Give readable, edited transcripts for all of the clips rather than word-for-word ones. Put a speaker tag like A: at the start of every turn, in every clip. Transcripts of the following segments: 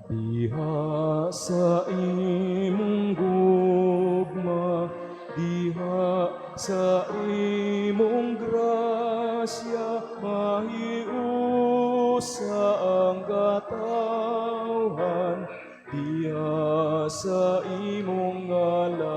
A: Diha sa imong gugma, diha sa imong grasya, mahiusa ang katawhan, diha sa imong ngalan.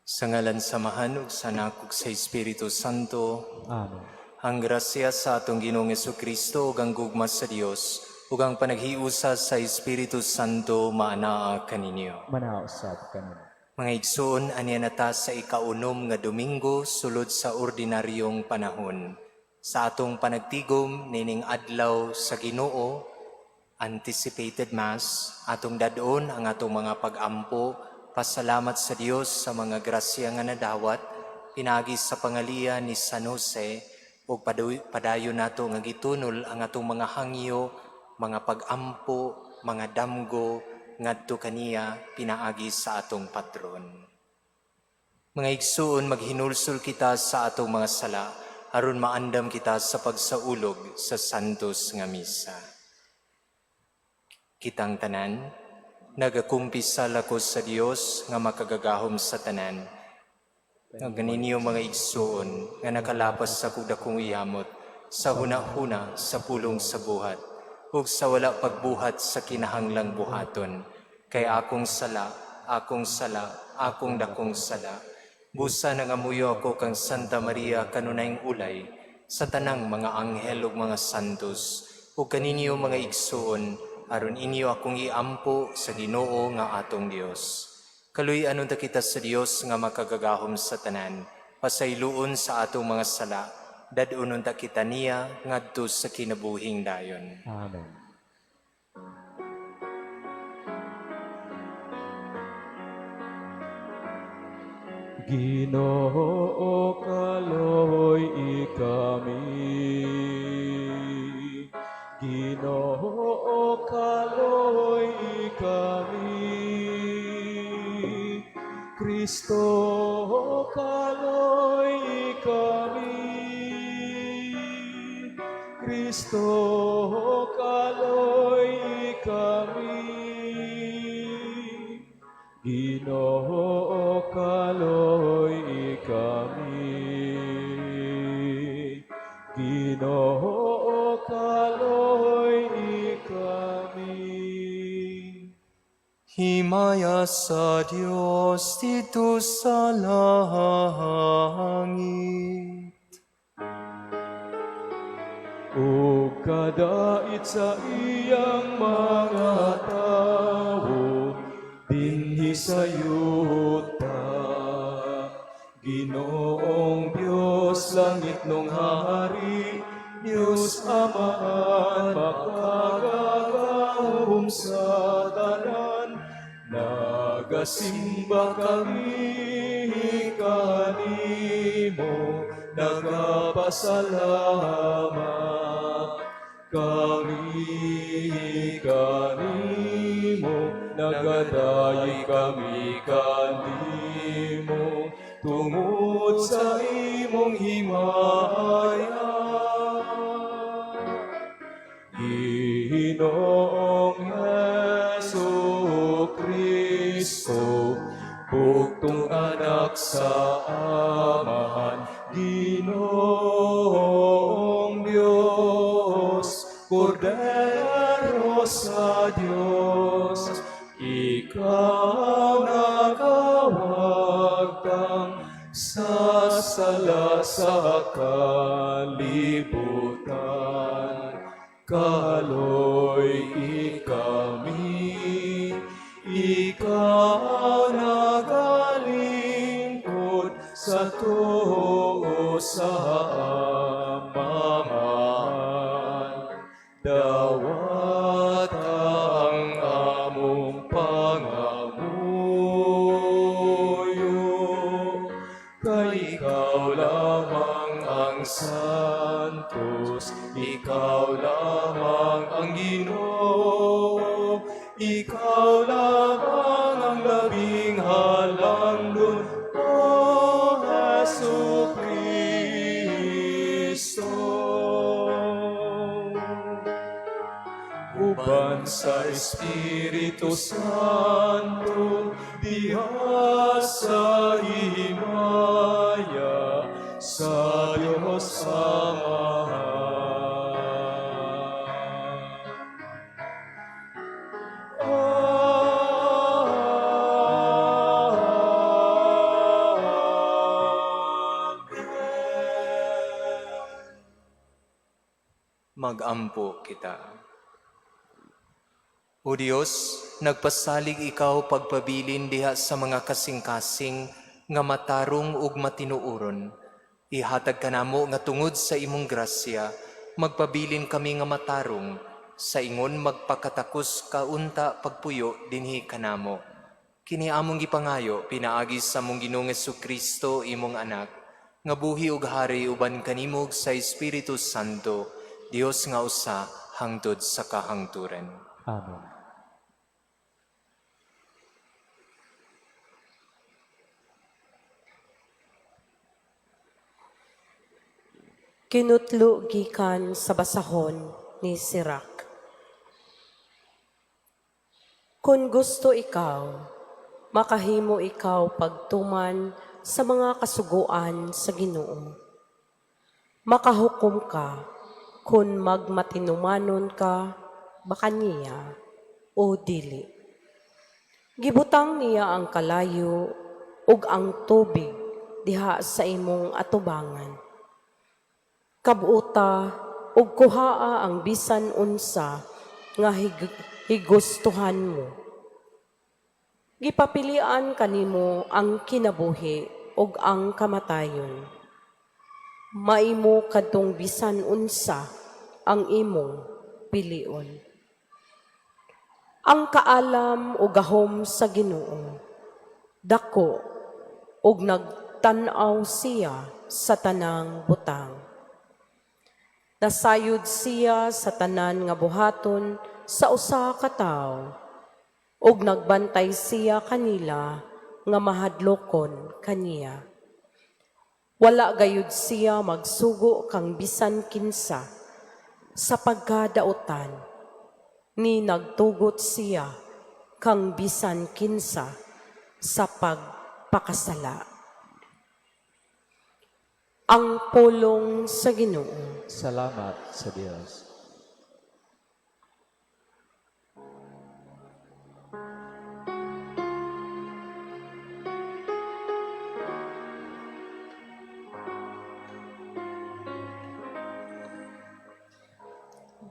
B: Sa ngalan samahan ug sa Anak ug sa Espiritu Santo,
A: Amen.
B: ang grasya sa atong Ginoong Jesucristo ug ang gugma sa Dios ug ang panaghiusa sa Espiritu Santo maanaa kaninyo.
A: Manausap kanina.
B: Mga igsoon, aniya nata sa ikaunom nga Domingo sulod sa ordinaryong panahon. Sa atong panagtigom nining adlaw sa Ginoo, anticipated Mass, atong dadon ang atong mga pag-ampo, pasalamat sa Dios sa mga grasya nga nadawat, pinagi sa pangalian ni San Jose, o padayon nato nga gitunol ang atong mga hangyo, mga pag-ampo, mga damgo, ngadto kaniya pinaagi sa atong patron. Mga igsoon, maghinulsol kita sa atong mga sala, aron maandam kita sa pagsaulog sa santos nga misa. Kitang tanan, nagakumpisal ako sa Dios nga makagagahom sa tanan. Nga ganinyo mga igsoon, nga nakalapas sa kudakong iyamot, sa huna-huna, sa pulong sa buhat, ug sa wala pagbuhat sa kinahanglang buhaton. Kay akong sala, akong dakong sala. Busa nangamuyo ako kang Santa Maria kanunayng ulay, sa tanang mga anghel ug mga santos, ug kaninyo mga igsoon, aron inyo akong iampo sa Ginoo nga atong Dios. Kaluy-anon ta kita sa Dios nga makagagahom sa tanan, pasayloon sa atong mga sala, dadunon ta kita niya ngadto sa kinabuhing dayon.
A: Amen. Ginoo kaloy ikami, Ginoo kaloy ikami, Kristo kaloy ikami, Kristo kaloy ikami, Ginoo kaloy ikami, Ginoo kaloy ikami.
B: Himaya sa Dios dito sa langit.
A: O kadait sa iyang mga tawo, dinhi sa yuta. Ginoong Diyos, langit nung hari, Diyos Amahan, makagagahom sa tanan. Nagasimba kami kanimo, nagapasalamat kami kanimo, nagadayi kami kanimo, tungod sa imong himaya. Ginoong Jesucristo, bugtong anak sa Amahan, Ginoong Diyos, Kordero sa Diyos, ikaw nakawagtang sa sala sa kalibutan. Kaloy ikami, ikaw nagalingkod sa tuo sa Amahan. Dawat ang among pangamuyo, kay ikaw lamang ang santos, ikaw lamang ang Ginoo, ikaw lamang ang labing halangdon, O Jesucristo. uban sa Espiritu Santo, diha sa himaya sa Diyos Amahan.
B: Mag-ampo kita. O Diyos, nagpasalig ikaw pagpabilin diha sa mga kasing-kasing nga matarong ug matinuoron. Ihatag ka namo nga tungod sa imong grasya, magpabilin kami nga matarong, sa ingon magpakatakos kaunta pagpuyo dinhi kanamo. Kini among gipangayo pinaagi sa among Ginoong Jesucristo imong anak, nga buhi ug hari uban kanimog sa Espiritu Santo, Dios nga usa hangtod sa kahangturan.
C: Amen.
D: Kinutlo gikan sa basahon ni Sirach. Kung gusto ikaw, makahimo ikaw pagtuman sa mga kasuguan sa Ginoo. Makahukom ka kung magmatinumanon ka baka niya o dili. Gibutang niya ang kalayo ug ang tubig diha sa imong atubangan. Kabuota ug kuhaa ang bisan unsa nga higustuhan mo. Gipapilian kanimo ang kinabuhi ug ang kamatayon. Maimo kadtong bisan unsa ang imong pilion. Ang kaalam ug gahom sa Ginoo dako ug nagtan-aw siya sa tanang butang. Nasayod siya sa tanan nga buhaton sa usa ka tawo, ug nagbantay siya kanila nga mahadlokon kaniya. Wala gayud siya magsugo kang bisan kinsa sa pagkadautan, ni nagtugot siya kang bisan kinsa sa pagpakasala. Ang pulong sa Ginoo.
C: Salamat sa Diyos.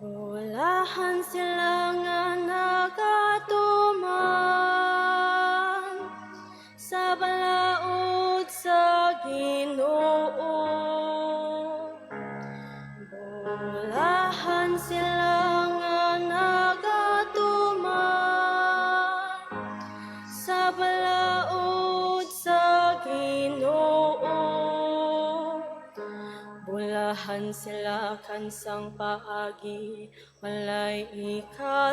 E: Bulahan sila nga nagatuman sa balaod sa Ginoo. Bulahan sila nga nagatuman sa balaod sa Ginoo. Bulahan sila kansang paagi, walay ikasaway,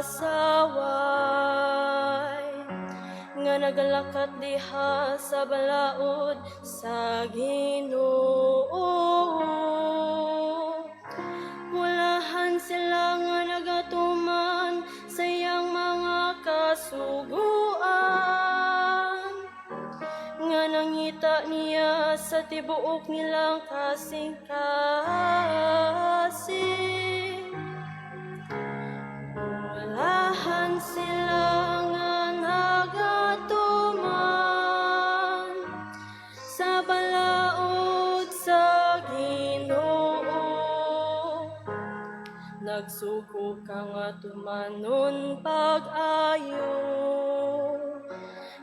E: nga nagalakat diha sa balaod sa Ginoo. Bulahan sila nga nagatuman sa iyang mga kasuguan, nga nangita niya sa tibuok nilang kasing-kasing. Bulahan sila nga nagatuman sa balaod sa Ginoo. Nagsuko ka nga tumanon pag-ayo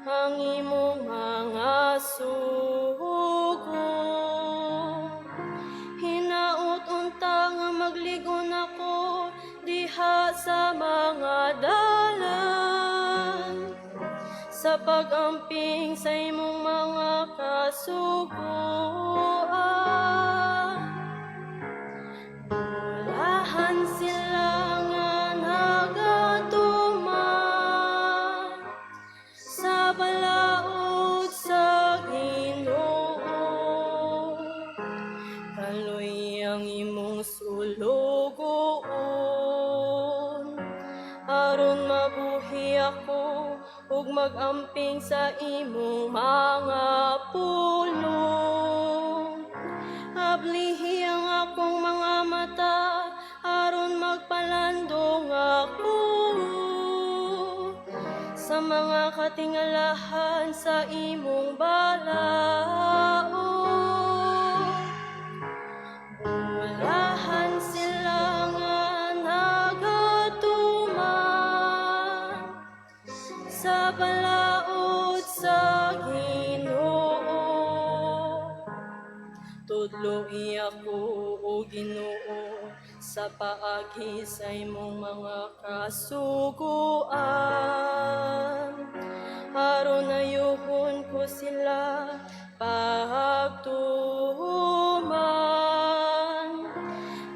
E: ang imong mga sugo. Hinaut unta nga magligon ako diha sa mga dalan, sa pag-amping sa imong mga kasuguan. Bulahan sila nga nagatuman sa balaod sa Ginoo. Kaloy ang imong sulugoon, ug magamping sa imong mga pulong. Ablihi ang akong mga mata, aron magpalandong ako sa mga katingalahan sa imong balaod. Bulahan sila nga nagatuman sa balaod sa Ginoo. Tudloi ako, O Ginoo, sa paagi sa imong mga kasuguan. Aron ayuhon ko sila pagtuman.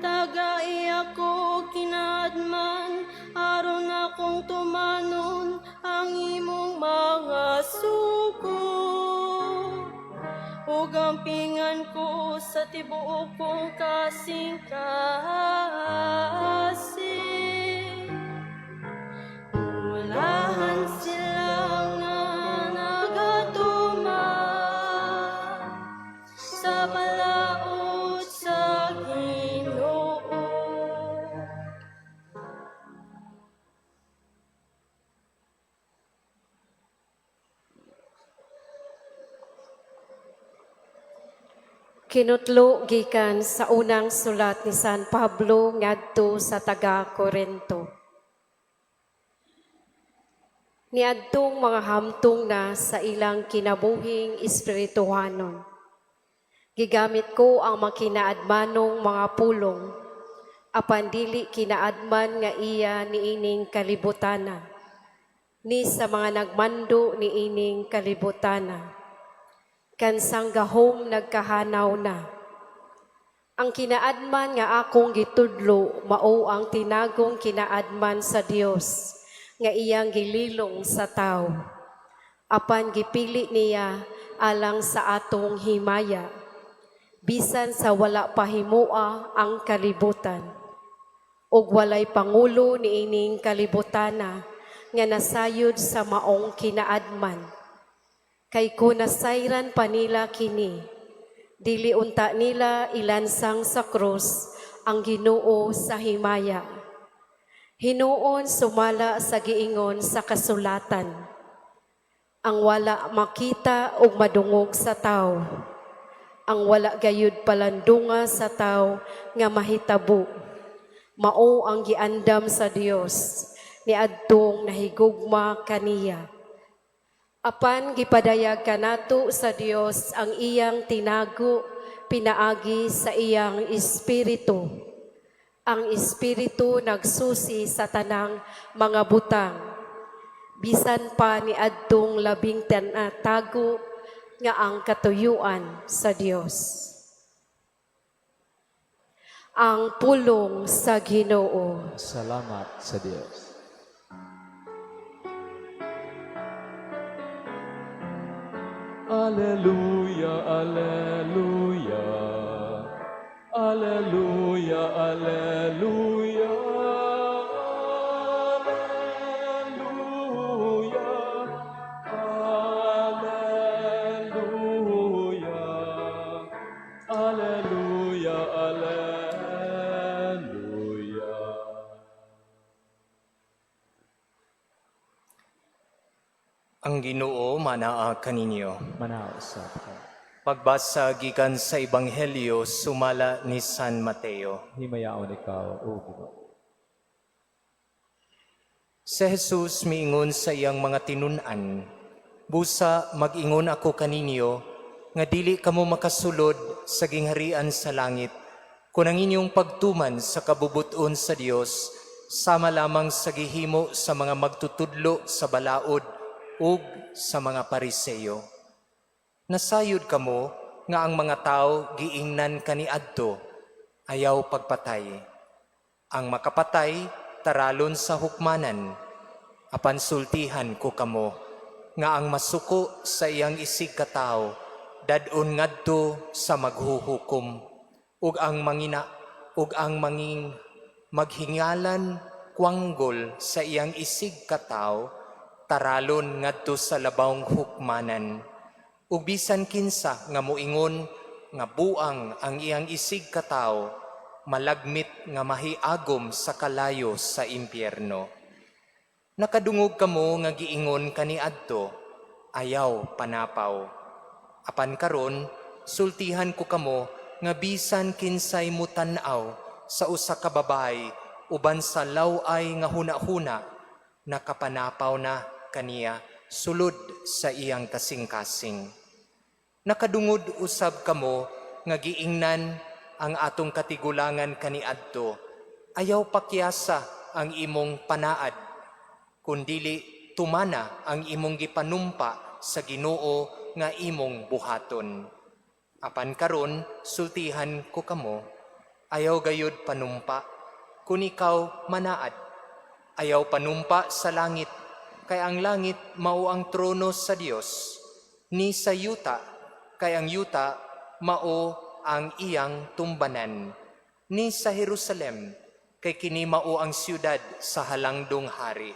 E: Tagai ako kinaadman, aron akong tumanon ang imong mga sugo. Ug ampingan ko sa tibuok kong kasing-kasing. Bulahan sila nga nagatuman sa balaod sa Ginoo.
F: Kinutlo gikan sa unang sulat ni San Pablo ngadto sa taga-Corinto. Niadtong mga hamtong na sa ilang kinabuhing espirituhanon. Gigamit ko ang makinaadmanong mga pulong, apan dili kinaadman nga iya niining kalibutana, ni sa mga nagmando niining kalibutana. Kansang gahom nagkahanaw na. Ang kinaadman nga akong gitudlo mao ang tinagong kinaadman sa Dios nga iyang gililong sa tao. Apan gipili niya alang sa atong himaya, bisan sa wala pahimua ang kalibutan. Ug walay pangulo niining kalibutana nga nasayod sa maong kinaadman. Kay kunasayran pa nila kini, dili unta nila ilansang sa krus ang Ginoo sa himaya. Hinuon sumala sa giingon sa kasulatan, ang wala makita ug madungog sa tao, ang wala gayud palandunga sa tao nga mahitabo, mao ang giandam sa Dios niadtong nahigugma kaniya. Apan gipadayag kanato sa Dios ang iyang tinago pinaagi sa iyang espiritu. Ang espiritu nagsusi sa tanang mga butang. Bisan pa ni adtong labing tago nga ang katuyuan sa Dios. Ang pulong sa Ginoo.
C: Salamat sa Diyos.
A: Alleluia, alleluia. Alleluia, alleluia. Alleluia. Alleluia. Alleluia, alleluia.
B: Ang Ginoo manaa kaninyo.
C: Manausap ka.
B: Pagbasa gikan sa Ebanghelyo sumala ni San Mateo.
C: Himayaon ikaw, O Ginoo.
B: Si Jesus miingon sa iyang mga tinun-an, busa mag-ingon ako kaninyo, nga dili kamo makasulod sa gingharian sa langit, kung ang inyong pagtuman sa kabubuton sa Dios, sama lamang sa gihimo sa mga magtutudlo sa balaod, ug sa mga Pariseyo. Nasayod kamo nga ang mga tao giingnan kaniadto, ayaw pagpatay. Ang makapatay taralon sa hukmanan. Apan sultihan ko kamo nga ang masuko sa iyang isig katao dadon ngadto sa maghuhukom, ug ang manging maghingalan kwanggol sa iyang isig katao taralon ngadto sa labawng hukmanan. Ug bisan kinsa nga moingon nga buang ang iyang isig katao, malagmit nga mahiagom sa kalayo sa impyerno. Nakadungog kamo nga giingon kaniadto, ayaw panapaw. Apan karon, sultihan ko kamo nga bisan kinsay mutan-aw sa usa ka babae uban sa laway nga huna-huna, nakapanapaw na kaniya sulod sa iyang kasing-kasing. Nakadungod usab kamo nga giingnan ang atong katigulangan kaniadto, ayaw pakyasa ang imong panaad, kundili tumana ang imong gipanumpa sa Ginoo nga imong buhaton. Apan karon sultihan ko kamo, ayaw gayud panumpa kun ikaw manaad. Ayaw panumpa sa langit, kay ang langit mao ang trono sa Dios. Ni sa yuta, kay ang yuta mao ang iyang tumbanan. Ni sa Jerusalem, kay kini mao ang siyudad sa halangdong hari.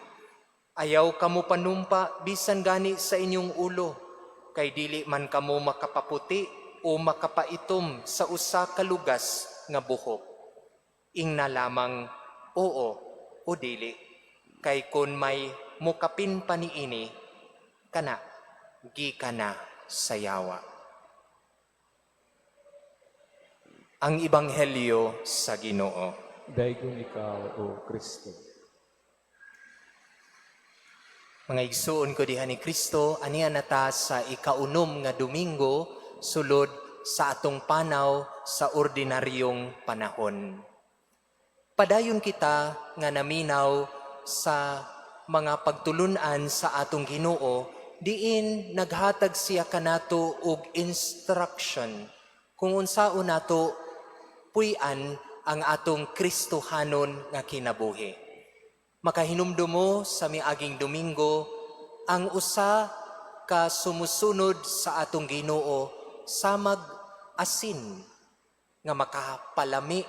B: Ayaw kamo panumpa bisan gani sa inyong ulo, kay dili man kamo makapaputi o makapaitom sa usa ka lugas nga buhok. Ingna lamang oo o dili, kay kun may mukapin pa niini, kana, gikan na sa yawa. Ang Ebanghelyo sa Ginoo.
A: Daigon ikaw, O Kristo.
B: Mga igsuon ko diha ni Kristo, aniya nata sa ikaunom nga Domingo, sulod sa atong panaw sa ordinaryong panahon. Padayon kita nga naminaw sa mga pagtulunan sa atong Ginoo, diin naghatag siya kanato og instruction kung unsaon nato puy-an ang atong Kristohanon nga kinabuhi. Makahinumdumo sa miaging Domingo, ang usa ka sumusunod sa atong Ginoo samag asin nga makapalami,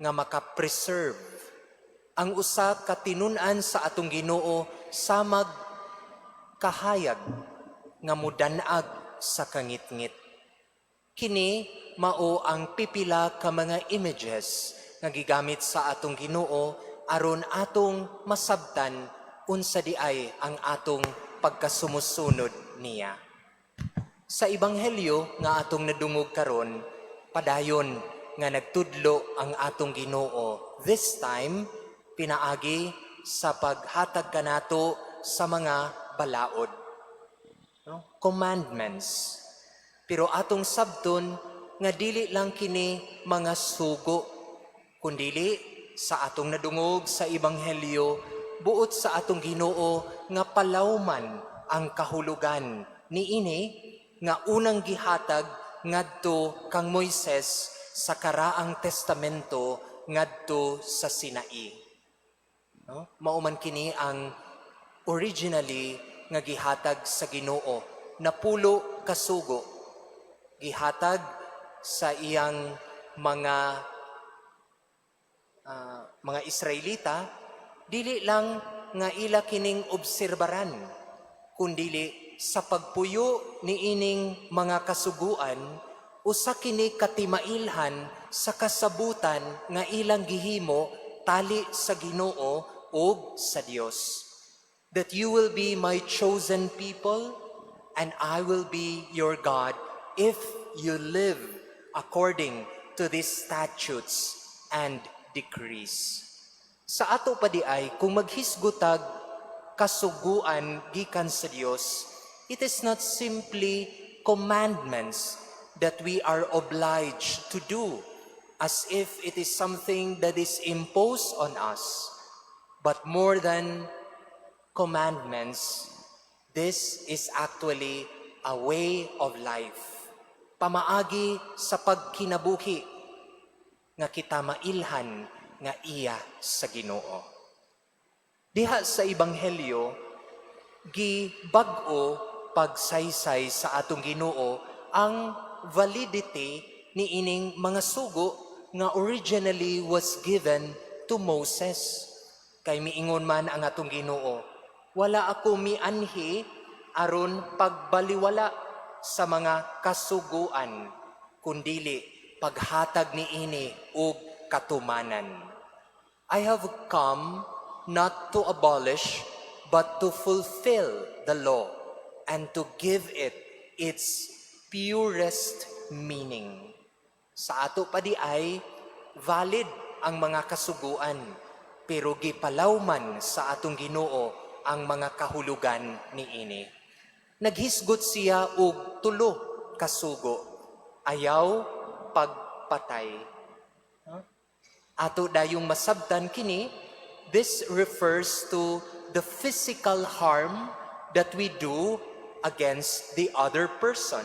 B: nga makapreserve. Ang usa ka tinun-an sa atong Ginoo samag kahayag nga mudanag sa kangit-ngit. Kini mao ang pipila ka mga images nga gigamit sa atong Ginoo aron atong masabtan unsa di ay ang atong pagkasumusunod niya. Sa Ebanghelyo nga atong nadungog karon, padayon nga nagtudlo ang atong Ginoo. This time, pinaagi sa paghatag kanato sa mga balaod. No? Commandments. Pero atong sabton nga dili lang kini mga sugo, kundili sa atong nadungog sa Ebanghelyo, buot sa atong Ginoo nga palawman ang kahulugan niini nga unang gihatag ngadto kang Moises sa karaang testamento ngadto sa Sinai. No? Mao man kini ang originally nga gihatag sa Ginoo, napulo ka sugo. Gihatag sa iyang mga Israelita, dili lang nga ila kining obserbaran, kundili sa pagpuyo ni ining mga kasuguan, usa kini katimailhan sa kasabutan nga ilang gihimo tali sa Ginoo ug sa Dios. That you will be my chosen people and I will be your God if you live according to these statutes and decrees. Sa ato pa di ay, kung maghisgutag kasuguan gikan sa Dios, it is not simply commandments that we are obliged to do as if it is something that is imposed on us, but more than commandments, this is actually a way of life. Pamaagi sa pagkinabuhi nga kita mailhan nga iya sa Ginoo. Diha sa Ebanghelyo, gibag-o pagsaysay sa atong Ginoo ang validity ni ining mga sugo nga originally was given to Moses. Kay miingon man ang atong Ginoo, Wala ako mianhi aron pagbaliwala sa mga kasuguan, kundili paghatag ni ini ug katumanan. I have come not to abolish, but to fulfill the law and to give it its purest meaning. Sa ato pa di ay valid ang mga kasuguan, pero gipalawman sa atong Ginoo ang mga kahulugan niini. Naghisgot siya og tulo kasugo, ayaw pagpatay. Ato dayong masabtan kini, this refers to the physical harm that we do against the other person.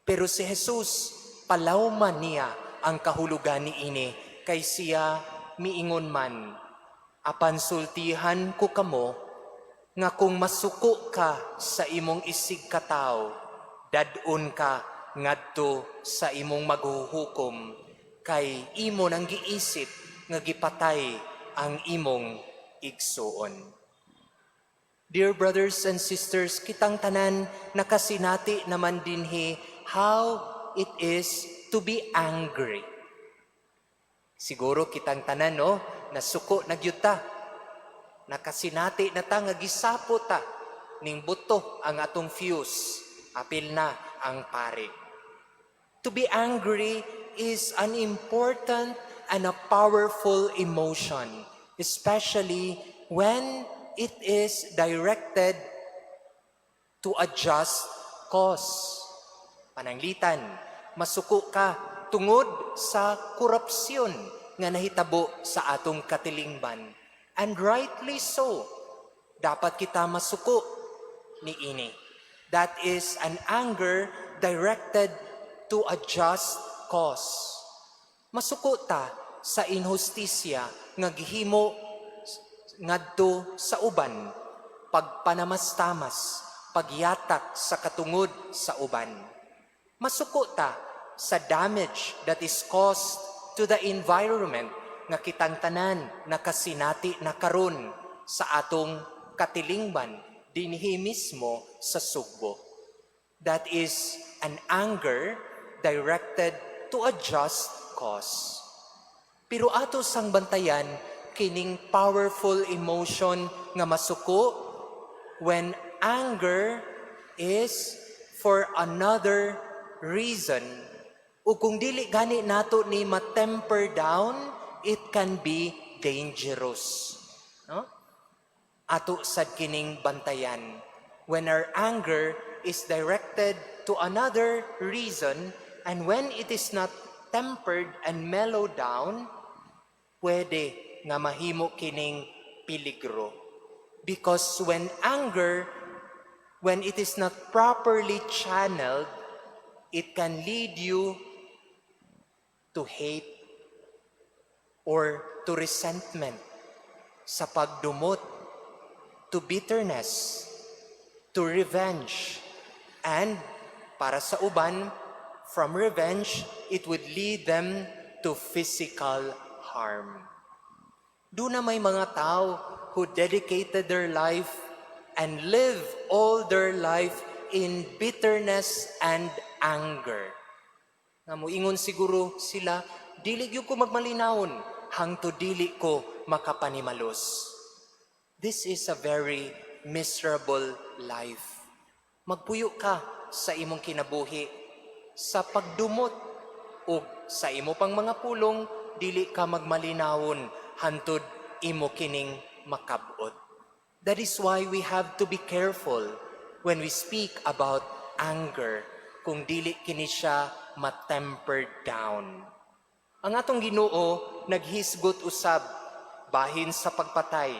B: Pero si Jesus, palawman niya ang kahulugan niini, kay siya miingon man, apan sultihan ko kamo, nga kung masuko ka sa imong isig kataw, dadon ka ngadto sa imong maghuhukom, kay imo nang giisip nga gipatay ang imong igsuon. Dear brothers and sisters, kitang tanan nakasinati naman dinhi how it is to be angry. Siguro kitang tanan nasuko nagyuta. Nakasinati na ta nga gisapo ta ning buto ang atong fuse, apil na ang pare. To be angry is an important and a powerful emotion, especially when it is directed to a just cause. Pananglitan, masuko ka tungod sa korupsyon nga nahitabo sa atong katilingban. And rightly so, dapat kita masuko niini. That is an anger directed to a just cause. Masuko ta sa inhustisya nga gihimo ngadto sa uban, pagpanamastamas, pagyatak sa katungod sa uban. Masuko ta sa damage that is caused to the environment nga kitang tanan nakasinati na karon sa atong katilingban dinhi mismo sa Sugbo. That is an anger directed to a just cause. Pero ato sang bantayan kining powerful emotion nga masuko when anger is for another reason. O kung dili gani nato ni ma-temper down, it can be dangerous. No? Ato sad kining bantayan. When our anger is directed to another reason, and when it is not tempered and mellowed down, pwede nga mahimo kining peligro. Because when anger, when it is not properly channeled, it can lead you to hate or to resentment, sa pagdumot, to bitterness, to revenge, and para sa uban, from revenge, it would lead them to physical harm. Doon na may mga tao who dedicated their life and live all their life in bitterness and anger. Nga moingon siguro sila, dili gyud ko magmalinawon, hangtod dili ko makapanimalos. This is a very miserable life. Magpuyo ka sa imong kinabuhi, sa pagdumot, o sa imo pang mga pulong, dili ka magmalinawon, hantod imo kining makabot. That is why we have to be careful when we speak about anger, kung dili kini siya ma-tempered down. Ang atong Ginoo naghisgot usab bahin sa pagpatay.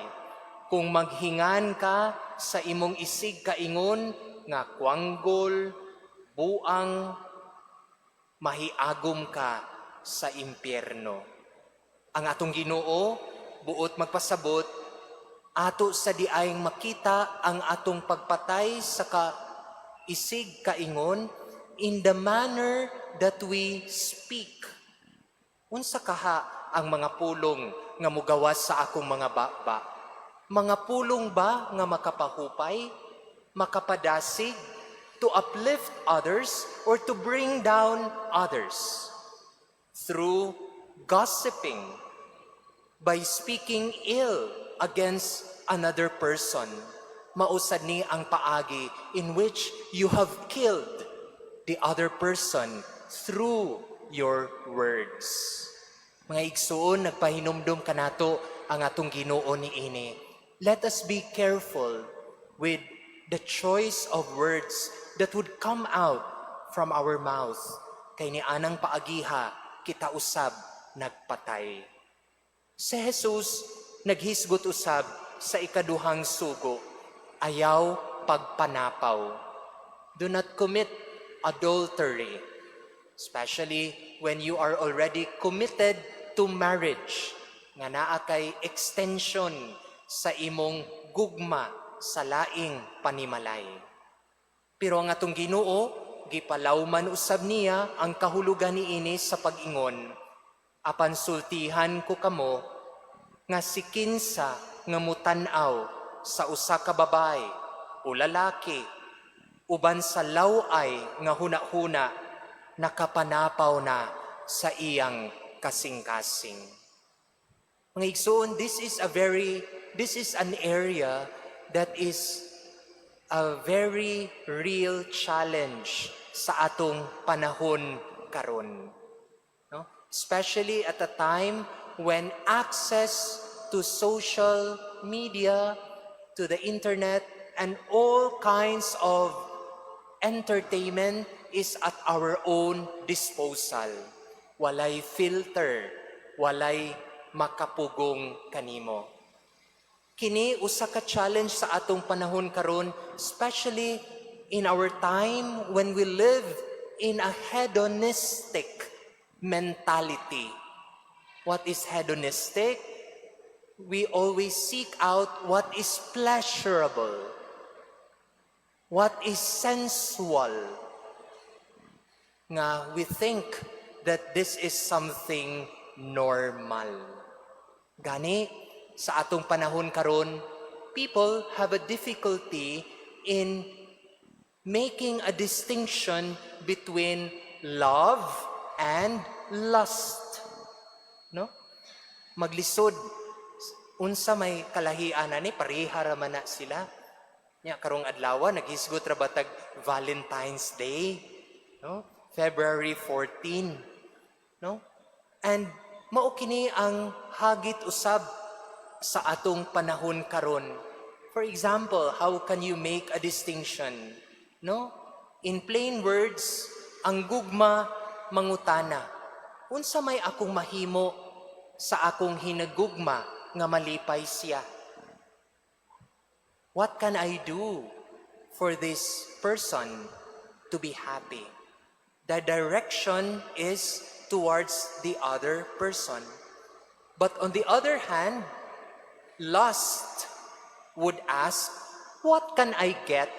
B: Kung maghingan ka sa imong isig kaingon nga kwanggol, buang, mahiagom ka sa impyerno. Ang atong Ginoo buot magpasabot, ato sa diayng makita ang atong pagpatay sa isig kaingon in the manner that we speak. Unsa kaha ang mga pulong nga mugawas sa akong mga baba? Mga pulong ba nga makapahupay, makapadasig, to uplift others or to bring down others? Through gossiping, by speaking ill against another person, mausad ni ang paagi in which you have killed the other person through your words. Mga igsuon, nagpahinumdum kanato ang atong Ginoo ni ini. Let us be careful with the choice of words that would come out from our mouth. Kay ni anang paagiha, kita usab nagpatay. Si Jesus naghisgot usab sa ikaduhang sugo, ayaw pagpanapaw. Do not commit adultery, especially when you are already committed to marriage, nga naa kay extension sa imong gugma sa laing panimalay. Pero ang atong Ginoo, gipalawman usab niya ang kahulugan niini sa pag-ingon, apan sultihan ko kamo nga si kinsa nga mutan-aw sa usa ka babae o lalaki uban sa laway nga huna-huna nakapanapaw na sa iyang kasing-kasing. Mga igsoon, this is an area that is a very real challenge sa atong panahon karon. No? Especially at a time when access to social media, to the internet, and all kinds of entertainment is at our own disposal. Walay filter, walay makapugong kanimo. Kini usa ka challenge sa atong panahon karon, especially in our time when we live in a hedonistic mentality. What is hedonistic? We always seek out what is pleasurable, what is sensual. Nga we think that this is something normal. Gani, sa atong panahon karon, people have a difficulty in making a distinction between love and lust. No? Maglisod, unsa may kalahian na ni, pareha raman na sila. Nya karong adlaw naghisgot ra batag Valentine's Day, no? February 14, no? And mao kini ang hagit usab sa atong panahon karon. For example, how can you make a distinction? No? In plain words, ang gugma mangutana. Unsa may akong mahimo sa akong hinagugma nga malipay siya? What can I do for this person to be happy? The direction is towards the other person. But on the other hand, lust would ask, what can I get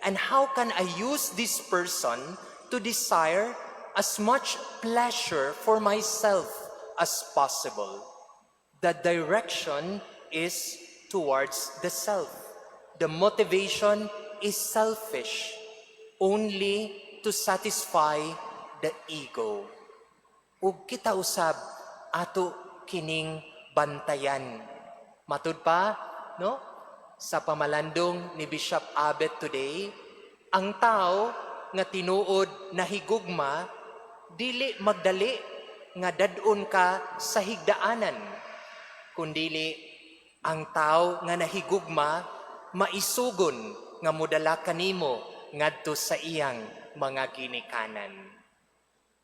B: and how can I use this person to desire as much pleasure for myself as possible? The direction is towards the self. The motivation is selfish, only to satisfy the ego. Ug kita usab ato kining bantayan. Matud pa, no? Sa pamalandong ni Bishop Abet today, ang tao nga tinuod na higugma, dili magdali nga dadon ka sa higdaanan, kundili ang tao nga nahigugma, maisugon nga mudala kanimo ngadto sa iyang mga ginikanan.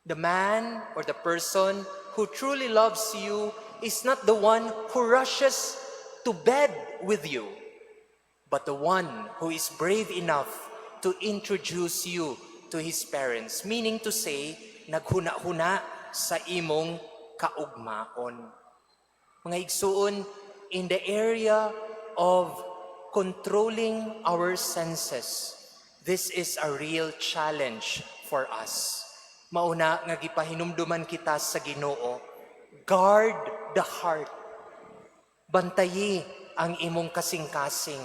B: The man or the person who truly loves you is not the one who rushes to bed with you, but the one who is brave enough to introduce you to his parents, meaning to say, naghuna-huna sa imong kaugmaon. Mga igsuon, in the area of controlling our senses, this is a real challenge for us. Mauna nga gipahinumduman kita sa Ginoo, guard the heart. Bantayi ang imong kasing-kasing?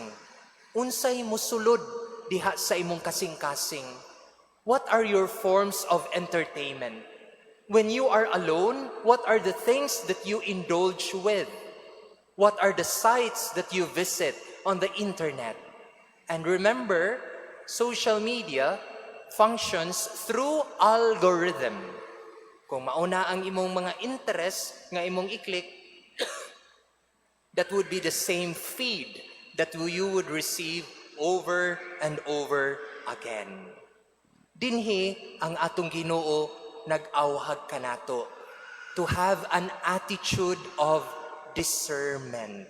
B: Unsay musulod diha sa imong kasing-kasing? What are your forms of entertainment? When you are alone, what are the things that you indulge with? What are the sites that you visit on the internet? And remember, social media functions through algorithm. Kung mauna ang imong mga interest nga imong i-click, that would be the same feed that you would receive over and over again. Dinhi ang atong Ginoo nag-awhag kanato to have an attitude of discernment.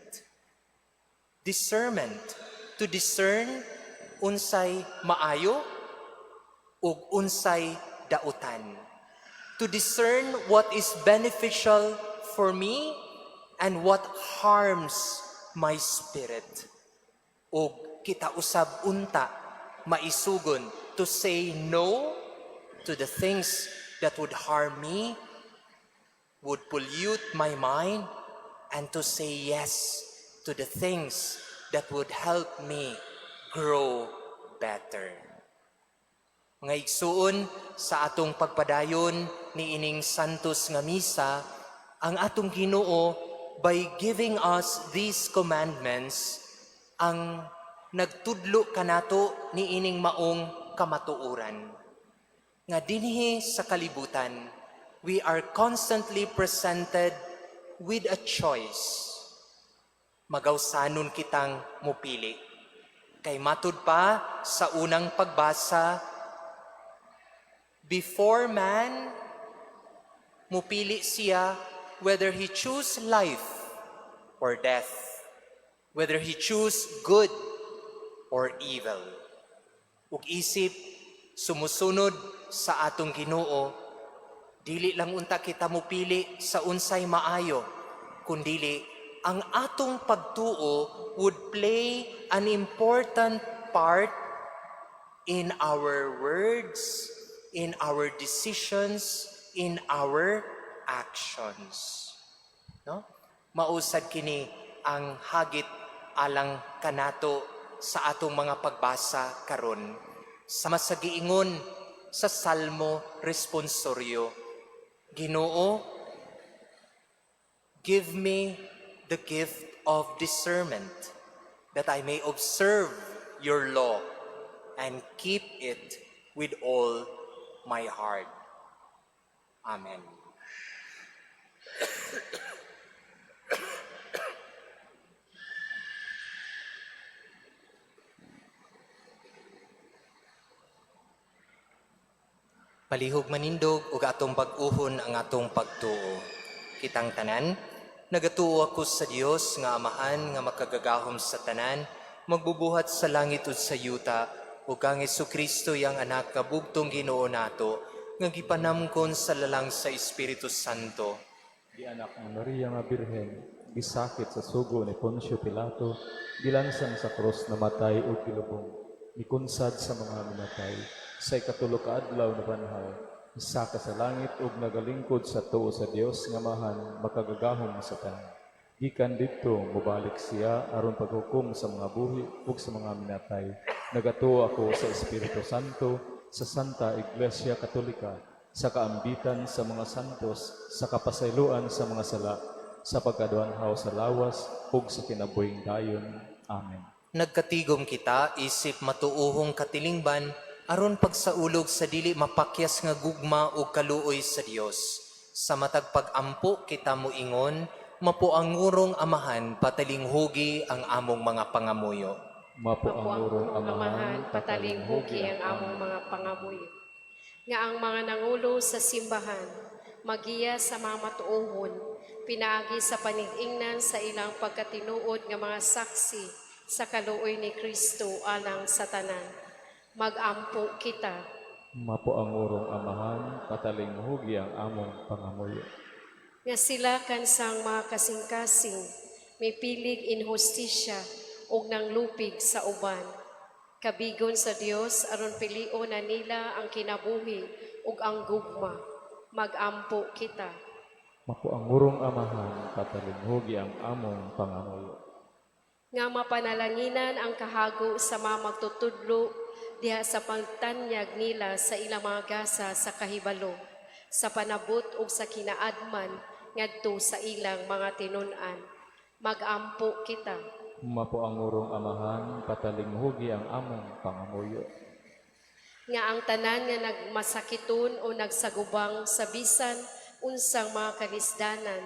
B: Discernment, to discern unsay maayo ug unsay dautan. To discern what is beneficial for me and what harms my spirit. Ug kita usab unta maisugon to say no to the things that would harm me, would pollute my mind, and to say yes to the things that would help me grow better. Mga igsuon, sa atong pagpadayon ni ining Santos nga Misa, ang atong Ginoo, by giving us these commandments, ang nagtudlo kanato ni ining maong kamatuoran. Nga dinhi sa kalibutan, we are constantly presented with a choice. Magawsanon kitang mupili. Kay matud pa sa unang pagbasa, before man, mupili siya whether he choose life or death, whether he choose good or evil. Ug isip, sumusunod sa atong Ginoo, dili lang unta kita mupili sa unsay maayo, kundili ang atong pagtuo would play an important part in our words, in our decisions, in our actions. No? Mausad kini ang hagit alang kanato sa atong mga pagbasa karon. Sama sa giingon sa Salmo Responsorio, Ginoo, give me the gift of discernment that I may observe your law and keep it with all my heart. Amen. Palihog manindog ug atong pag-uhon ang atong pagtuo. Kitang tanan, nagatuo ako sa Dios nga Amahan nga makagagahom sa tanan, magbubuhat sa langit ug sa yuta, ug kang Jesucristo yang anak nga bugtong Ginoo nato, nga gipanamkon sa lalang sa Espiritu Santo.
C: Di anak ng Maria nga Birhen, gisakit sa sugo ni Poncio Pilato, gilansan sa krus na matay o kilubong, ikunsad sa mga minatay, sa ikatulo ka adlaw na banhaw, isaka sa langit ug nagalingkod sa tuo sa Dios nga Amahan makagagahom sa tanan. Gikan didto mobalik siya aron paghukom sa mga buhi ug sa mga minatay. Nagatuo ako sa Espiritu Santo, sa Santa Iglesia Katolika, sa kaambitan sa mga santos, sa kapasayloan sa mga sala, sa pagkaduanhaw sa lawas ug sa kinabuhing dayon. Amen.
B: Nagkatigom kita isip matuuhong katilingban aron pagsaulog sa dili mapakyas nga gugma o kaluoy sa Dios. Sa matag pag-ampo kita moingon, mapuangurong Amahan patalinghugi ang among mga pangamuyo.
C: Mapuangurong
F: Amahan, patalinghugi ang among mga pangamuyo. Nga ang mga nangulo sa simbahan, magiya sa mga matuohon, pinaagi sa panig-ingnan sa ilang pagkatinuod nga mga saksi sa kaluoy ni Kristo alang sa tanan. Mag-ampo kita.
C: Mapuangurong Amahan, patalinghugi ang among pangamuyo.
F: Nga sila kansang mga kasing-kasing, may pilig inhustisya o nang lupig sa uban. Kabigon sa Dios aron pilion na nila ang kinabuhi ug ang gugma. Mag-ampo kita.
C: Mapuangurong Amahan, patalinghugi ang among pangamuyo.
F: nga mapanalanginan ang kahago sa mga magtutudlo diha sa pagtanyag nila sa ilang mga gasa sa kahibalo, sa panabot ug sa kinaadman ngadto sa ilang mga tinun-an. Magampo kita.
C: Mapo ang urong amahan, patalinghugi ang among pangamuyo.
F: Nga ang tanan nga nagmasakiton o nagsagubang sa bisan unsang mga kalisdanan,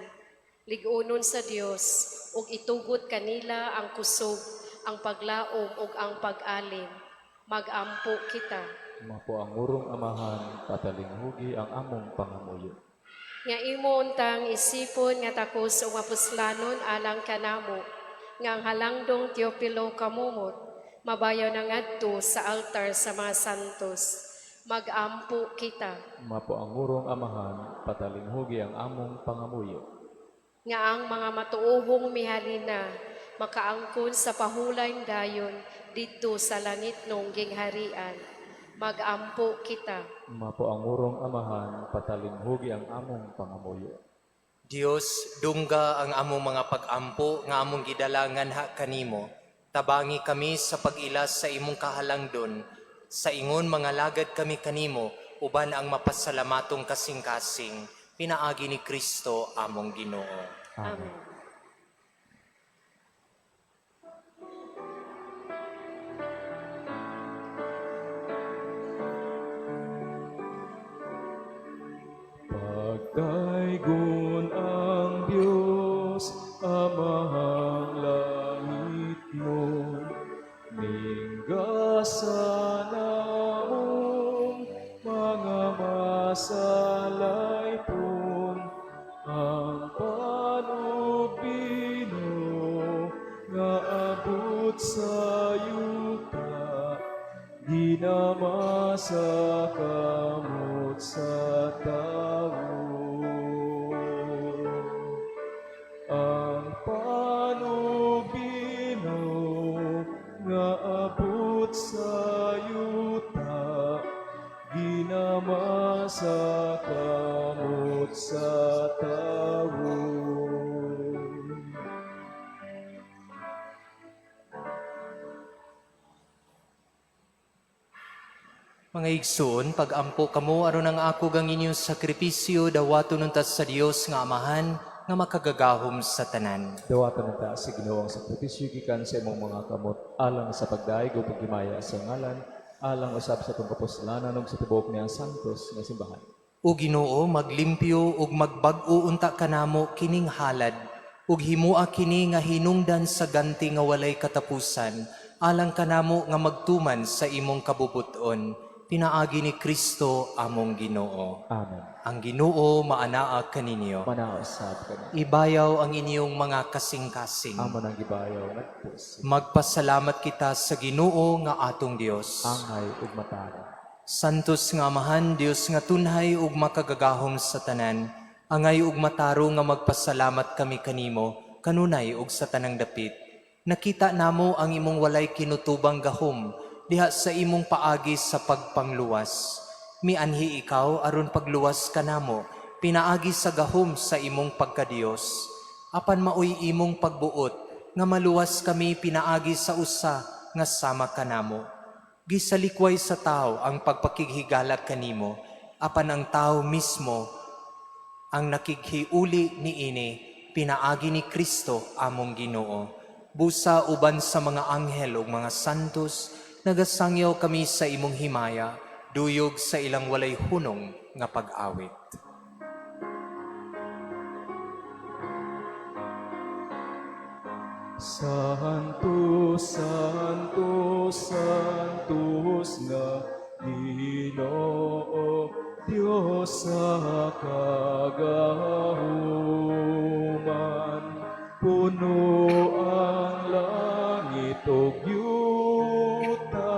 F: ligunon sa Dios ug itugot kanila ang kusog, ang paglaom ug ang pag-alim. Magampo kita.
C: Mapo ang urong amahan, patalinghugi ang among pangamuyo.
F: Nga imo untang isipon nga takos ug mapuslanon alang kanamo, nga ang halangdong Teopilo kamumot, mabayaw na ngadto sa altar sa mga santos. Magampo kita.
C: Mapo ang urong amahan, patalinghugi ang among pangamuyo.
F: Nga ang mga matuohong mihalina, makaangkon sa pahulayn dayon didto sa langit nung gingharian. Magampo kita.
C: Mapo ang urong amahan, patalinghugi ang among pangamuyo.
B: Dios, dungga ang among mga pag-ampo nga among gidalangan ha kanimo. Tabangi kami sa pag-ilas sa imong kahalangdon. Sa ingon mga lagad kami kanimo, uban ang mapasalamatong kasing-kasing. Pinaagi ni Kristo among Ginoo.
F: Amen.
C: Pagdaygon ang Diyos, amahang langit mo, ninggasan namong mga masalay pon, ang panubino nga abot sa yuta, ginamasa kamot sa tao. Ang panubino nga abot sa yuta, ginamasa kamot sa tao.
B: Mga igsoon, pag-ampo kamo aron ang ako gang inyong sakripisyo dawaton unta sa Dios nga Amahan nga makagagahom sa tanan.
C: Dawatan na ta sa ginawang sakripisyo gikan sa imong mga kamot alang sa pagdaig o paghimaya sa ngalan, alang usab sa itong kapuslanan ug sa tibuok niya santos nga simbahan.
B: O Ginoo, maglimpyo ug magbag-o unta kanamo kining halad ug himua kini nga hinungdan sa ganti nga walay katapusan, alang kanamo nga magtuman sa imong kabubuton. Pinaagi ni Kristo among Ginoo.
C: Amen.
B: Ang Ginoo maanaa kaninyo.
C: Manaasab ka na.
B: Ibayaw ang inyong mga kasing-kasing.
C: Amo nang gibayaw nagpus.
B: Magpasalamat kita sa Ginoo nga atong Dios.
C: Angay ug matara.
B: Santos nga Amahan, Dios nga tunhay ug makagagahom sa tanan, angay ug mataro nga magpasalamat kami kanimo, kanunay ug sa tanang dapit. Nakita namo ang imong walay kinutubang gahom, diha sa imong paagi sa pagpangluwas. Mianhi ikaw aron pagluwas kanamo, pinaagi sa gahom sa imong pagkadiyos. Apan maoy imong pagbuot, nga maluwas kami pinaagi sa usa nga sama kanamo. Gisalikway sa tao ang pagpakighigalak kanimo, apan ang tao mismo ang nakighiuli niini, pinaagi ni Kristo among Ginoo. Busa uban sa mga anghel ug mga santos, nagasangyaw kami sa imong himaya, duyog sa ilang walay hunong nga pag-awit.
C: Santos, Santos, Santos nga Ginoo, Diyos sa kagahuman, puno ang langit ug yuta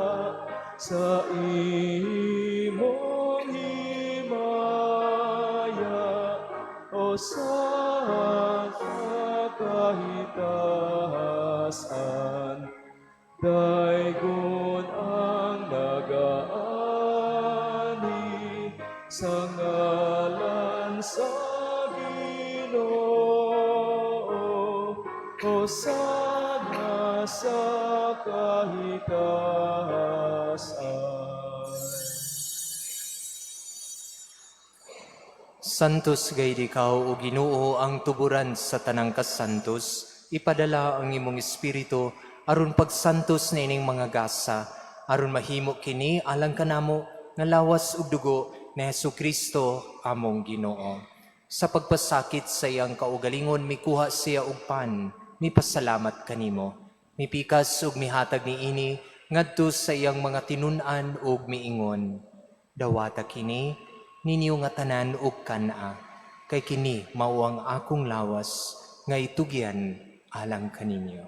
C: sa imong himaya, o sa kahitasan, daygon ang nagaani sa ngalan sa Ginoo, o sa sa kahitasan.
B: Santos gayud ikaw o Ginoo ang tuburan sa tanang kasantos, ipadala ang imong espiritu aron pagsantos na ining mga gasa, aron mahimo kini alang kanamo nga lawas ug dugo ni Hesukristo among Ginoo. Sa pagpasakit sa iyang kaugalingon mikuha siya og pan, mipasalamat kanimo. Mipikas ug mihatag niini ngadto sa iyang mga tinun-an ug miingon. Dawata kini ninyo nga tanan ug kana, kay kini mao ang akong lawas nga itugyan alang kaninyo.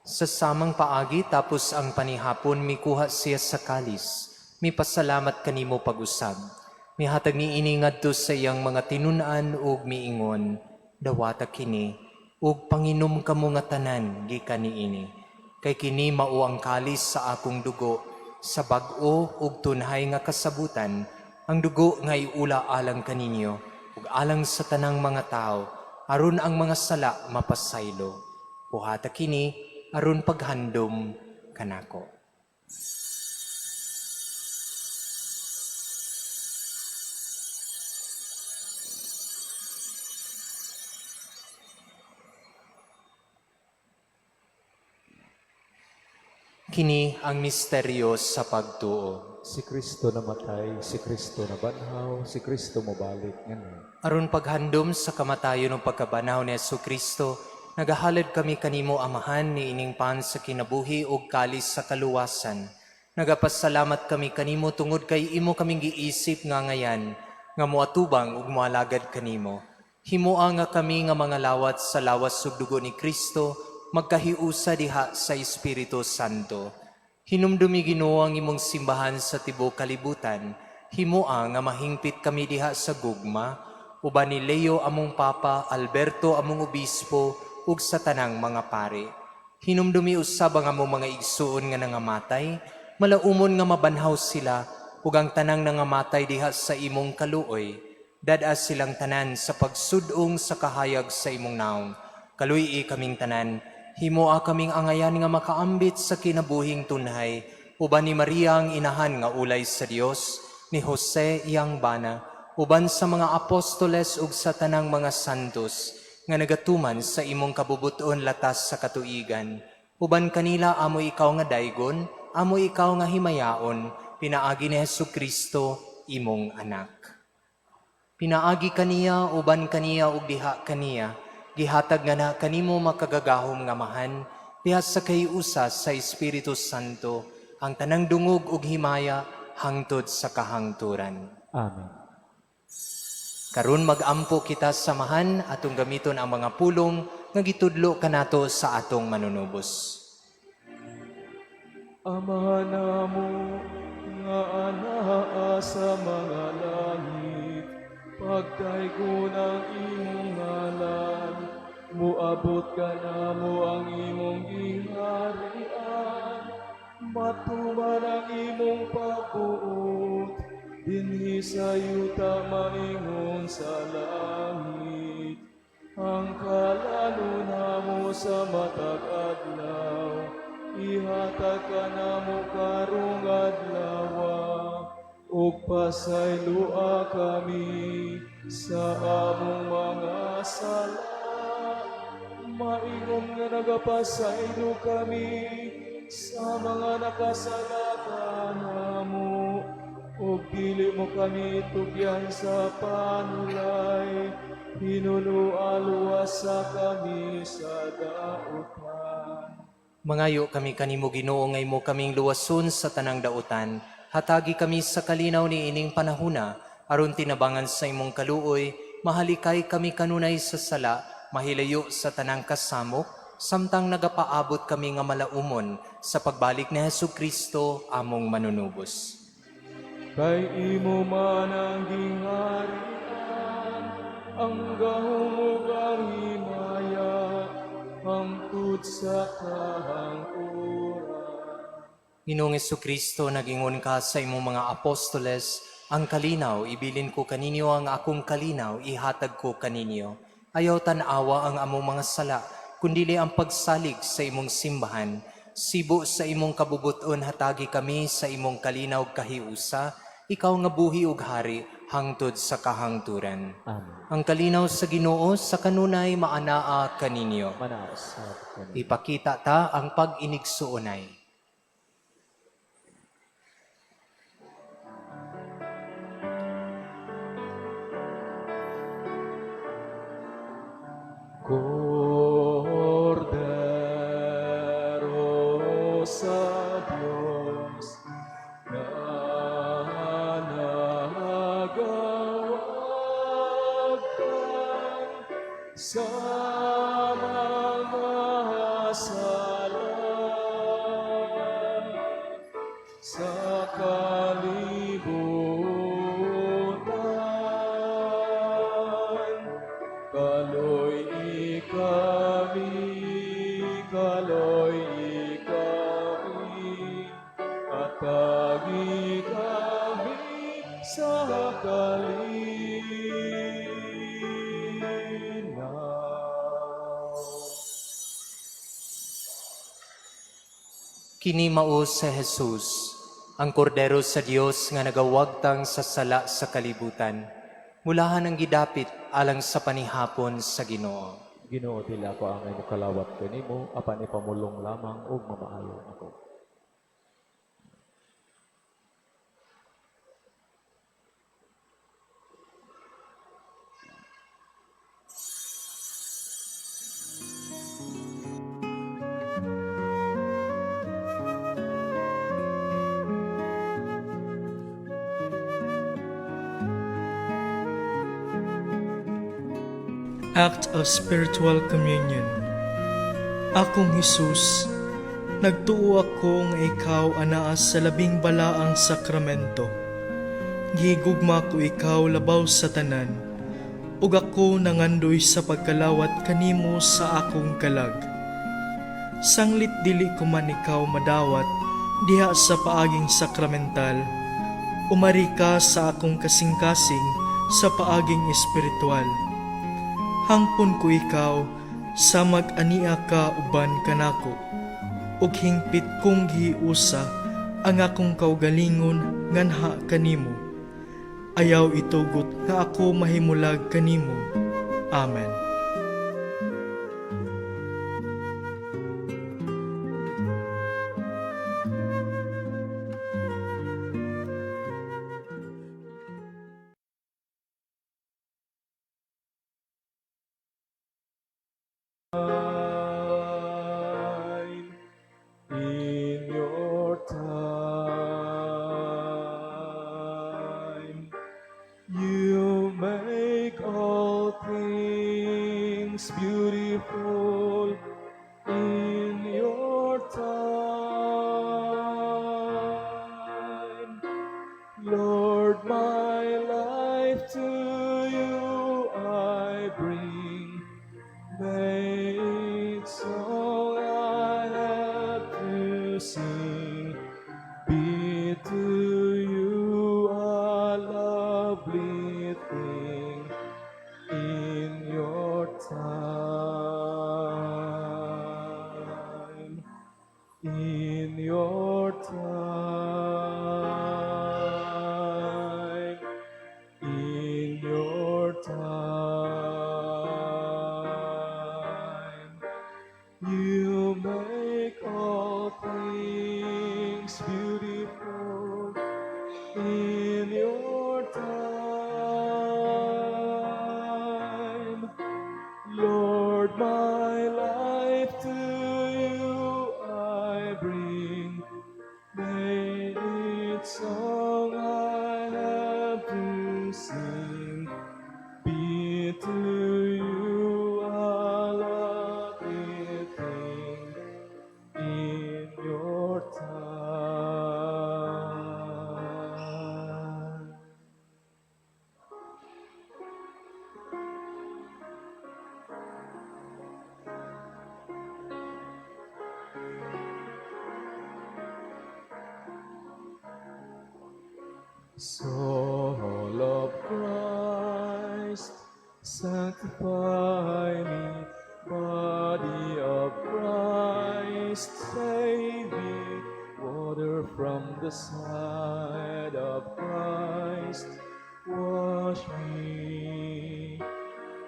B: Sa samang paagi tapos ang panihapon mikuha siya sa kalis, mipasalamat kanimo pag-usab. Mihatag ni ini ngadto sa iyang mga tinun-an ug miingon, dawata kini ug panginom kamo nga tanan gikan niini. Kay kini mao ang kalis sa akong dugo, sa bag-o ug tunhay nga kasabutan, ang dugo nga iula alang kaninyo ug alang sa tanang mga tao, aron ang mga sala mapasaylo. Buhata kini aron paghandom kanako. Kini ang misteryo sa pagtuo.
C: Si Kristo namatay, si Kristo nabanhaw, si Kristo mobalik ngayon.
B: Aron paghandom sa kamatayon ng pagkabanaw ni Hesukristo, nagahalad kami kanimo amahan ni ining pan sa kinabuhi ug kalis sa kaluwasan. Nagapasalamat kami kanimo tungod kay imo kaming giisip nga ngayan, nga moatubang ug moalagad kanimo. Himoa nga kami nga mga lawat sa lawas ug dugo ni Kristo, magkahiusa diha sa Espiritu Santo. Hinumdumi Ginoo ang imong simbahan sa tibuok kalibutan. Himoa nga mahingpit kami diha sa gugma, uban ni Leo among Papa, Alberto among Obispo, ug sa tanang mga pare. Hinumdumi usab ang among mga igsuon nga nangamatay, malaumon nga mabanhaw sila, ug ang tanang nangamatay diha sa imong kaluoy. Dadas silang tanan sa pagsudong sa kahayag sa imong naong. Kaluy kaming tanan, himoa kaming angayan nga makaambit sa kinabuhing tunhay, uban ni Maria ang inahan nga ulay sa Dios, ni Jose iyang bana, uban sa mga apostoles ug sa tanang mga santos, nga nagatuman sa imong kabubuton latas sa katuigan. Uban kanila amo ikaw nga daygon, amo ikaw nga himayaon, pinaagi ni Hesukristo imong anak. Pinaagi kaniya, uban kaniya ug diha kaniya, gihatag nga na kanimo makagagahom nga mahan, diha sa kayusa sa Espiritu Santo, ang tanang dungog ug himaya hangtod sa kahangturan.
C: Amen.
B: Karon magampo kita samahan atong gamiton ang mga pulong nga gitudlo kanato sa atong manunubos.
C: Amahan namo nga anaa sa mga langit, pagtaygon ang imong ngalan, muabot ka namo ang imong gingharian, matuman ang imong pagbuot, dinhi sa yuta maingon sa langit. Ang kalano namo sa matag adlaw, ihatag ka namo karong adlaw, ug pasaylua kami sa among mga sala. Maingon nga nagapasaylo kami sa mga nakasala kanamo, ug dili mo kami tugyan sa panulay, hinulualuwasa kami sa dautan.
B: Mangayo kami kanimo Ginoo nga imo kaming luwason sa tanang dautan. Hatagi kami sa kalinaw ni ining panahuna, aron tinabangan sa imong kaluoy, mahalikay kami kanunay sa sala, mahilayo sa tanang kasamok, samtang nagapaabot kami nga malaumon sa pagbalik ni Hesukristo among manunubos.
C: Kay imo man ang gingharian, ang gahom ug ang himaya, hangtod sa kahangturan.
B: Ginoong Kristo, nagingon ka sa imong mga apostoles, ang kalinaw, ibilin ko kaninyo, ang akong kalinaw, ihatag ko kaninyo. Ayaw tanawa ang among mga sala, kundili ang pagsalig sa imong simbahan. Sibo sa imong kabubuton, hatagi kami sa imong kalinaw kahiusa, ikaw nga buhi ug hari, hangtod sa kahangturan.
C: Amen.
B: Ang kalinaw sa Ginoo sa kanunay maanaa kaninyo.
C: Manaos sa kanila.
B: Ipakita ta ang pag-inigsuonay.
C: Cordero sa Diyos, na nagawagkan sa mga sala, sa kalibutan, kaloy ikami, at tagi kami sa kalinaw.
B: Kini mao sa Jesus, ang kordero sa Dios nga nagawagtang sa sala sa kalibutan. Mulahan ang gidapit alang sa panihapon sa Ginoo.
C: Ginoo, tila ko ang imo kalawat kanimo, apan ipamulong lamang ug mamaayo ako.
G: Act of Spiritual Communion. Akong Hesus, nagtuo ako nga ikaw anaa sa labing balaang sakramento. Gigugma ko ikaw labaw sa tanan, ug ako nangandoy sa pagkalawat kanimo sa akong kalag. Sanglit dili ko man ikaw madawat diha sa paaging sakramental, umari ka sa akong kasing-kasing sa paaging espiritual. Hangpon ko ikaw sa mag-ania ka uban kanako, ug hingpit kong giusa ang akong kaugalingon nganha kanimo. Ayaw itugot nga ako mahimulag kanimo. Amen.
C: In your time, you make all things beautiful. In your time, Lord, my life to you I bring. May its song I have to sing be to you a lovely thing. In your time, in your time, in your time, you make all things beautiful. In your time, Lord, my life to you I bring. May its song I have to sing be to you a lovely thing. In your Soul of Christ, sanctify me. Body of Christ, save me. Water from the side of Christ, wash me.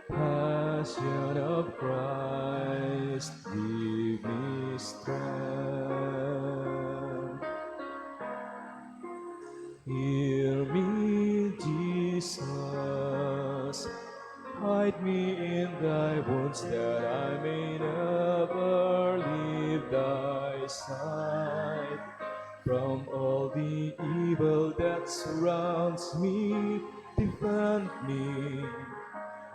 C: Passion of Christ, give me strength. Hear me, Jesus. Hide me in thy wounds that I may never leave thy side. From all the evil that surrounds me, defend me.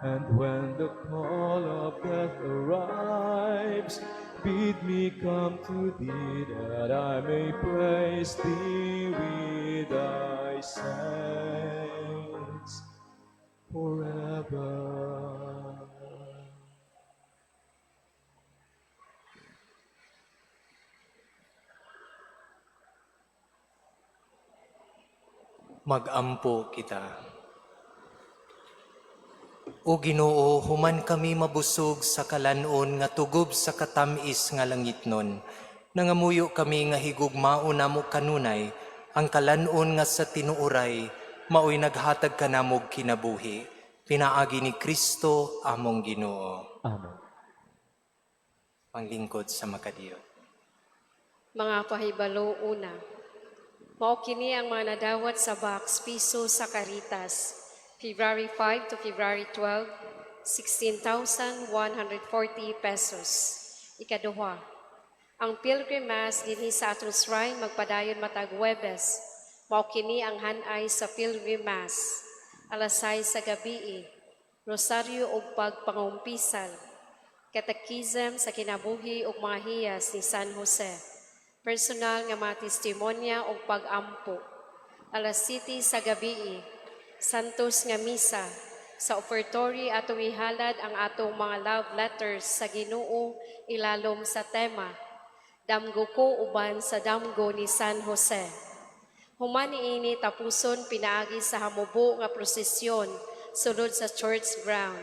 C: And when the call of death arrives, bid me come to thee, that I may praise thee with thy saints forever.
B: Magampo kita. O Ginoo, human kami mabusog sa kalanon nga tugob sa katamis nga langitnon. Nangamuyo kami nga higugmao namo kanunay, ang kalanon nga sa tinuuray, maoy naghatag kanamog kinabuhi. Pinaagi ni Kristo among Ginoo.
C: Amen.
B: Panglingkod sa makadiyot.
F: Mga pahibalo una. Mao kini ang mga nadawat sa box piso sa Caritas. February 5 to February 12, 16,140 pesos. Ikaduha, ang Pilgrim Mass dinhi sa atong shrine magpadayon matag Huwebes. Mao kini ang hanay sa Pilgrim Mass. Alas 6 sa gabi, rosaryo ug pagpangumpisal. Katekism sa kinabuhi ug mga hiyas ni San Jose. Personal nga mga testimonya ug pag-ampo. Alas 7 sa gabi, Santos nga misa. Sa offertory atong ihalad ang atong mga love letters sa Ginoo ilalom sa tema Damgo ko uban sa damgo ni San Jose. Human niini tapuson pinaagi sa hamubo nga prosesyon sulod sa church ground.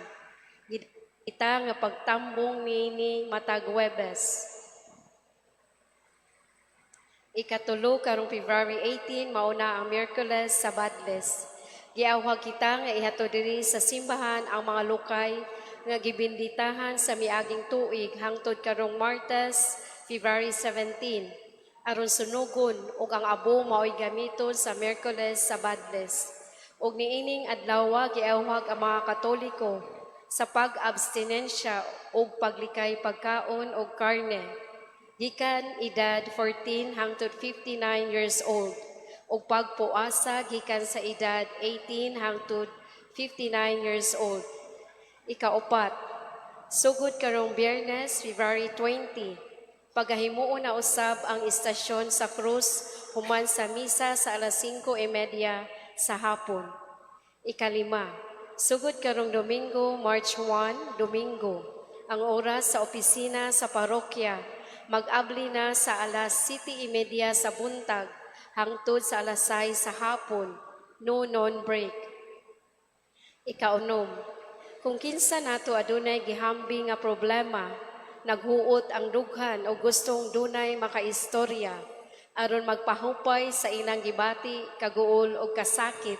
F: Ita nga pagtambong niini matag Huwebes. Ikatulo karong February 18 mauna ang Miyerkules sa Badles. Giawhag kita nga ihato diri sa simbahan ang mga lokay nga gibinditahan sa miaging tuig hangtod karong Martes, February 17. Aron sunugon ug ang abo maoy gamiton sa Miyerkules sa Badles. Ug niining adlaw giawhag ang mga Katoliko sa pag-abstinensya ug paglikay pagkaon ug karne. Gikan edad 14 hangtod 59 years old. O pagpuasa gikan sa edad 18 hangtod 59 years old. Ikaupat, sugod karong Biyernes, February 20, pagahimuon na usab ang istasyon sa krus human sa misa sa alas 5:30 sa hapon. Ikalima, sugod karong Domingo, March 1, Domingo, ang oras sa opisina sa parokya mag-abli na sa alas 7:30 sa buntag hangtod sa alas 6 sa hapon, no non-break. Ikaunom, kung kinsa nato adunay gihambi nga problema, naghuot ang dughan o gustong dunay makaistorya, aron magpahupay sa ilang gibati, kaguol o kasakit,